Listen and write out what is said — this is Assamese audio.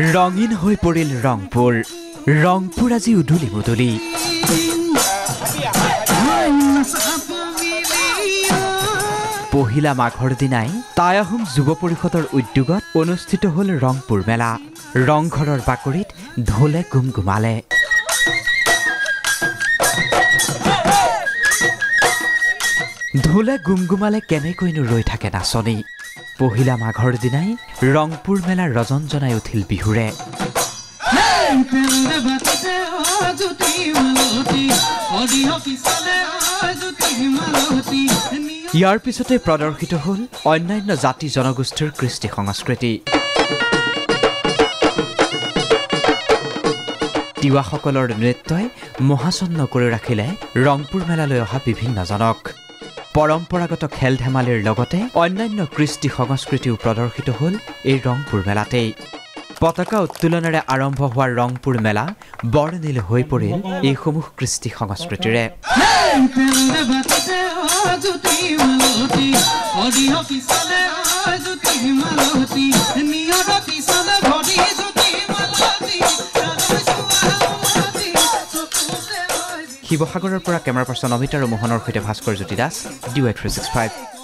ৰঙীন হৈ পৰিল ৰংপুৰ আজি উদুলি মুদুলি পহিলা মাঘৰ দিনাই টাই আহোম যুৱ পৰিষদৰ উদ্যোগত অনুষ্ঠিত হ'ল ৰংপুৰ মেলা ৰংঘৰৰ বাকৰিত ঢোলে গুমগুমালে ঢোলে গুমগুমালে কেনেকৈনো ৰৈ থাকে নাচনি পহিলা মাঘৰ দিনাই ৰংপুৰ মেলাৰ ৰজন জনাই উঠিল বিহুৰে ইয়াৰ পিছতে প্ৰদৰ্শিত হ'ল অন্যান্য জাতি জনগোষ্ঠীৰ কৃষ্টি সংস্কৃতি তিৱাসকলৰ নৃত্যই মহাচন্ন কৰি ৰাখিলে ৰংপুৰ মেলালৈ অহা বিভিন্নজনক পৰম্পৰাগত খেল ধেমালিৰ লগতে অন্যান্য কৃষ্টি সংস্কৃতিও প্ৰদৰ্শিত হ'ল এই ৰংপুৰ মেলাতেই পতাকা উত্তোলনেৰে আৰম্ভ হোৱা ৰংপুৰ মেলা বৰ্ণিল হৈ পৰিল এইসমূহ কৃষ্টি সংস্কৃতিৰে শিৱসাগৰৰ পৰা কেমেৰা পাৰ্চন অমিত আৰু মোহনৰ সৈতে ভাস্কৰ জ্যোতি দাস DY365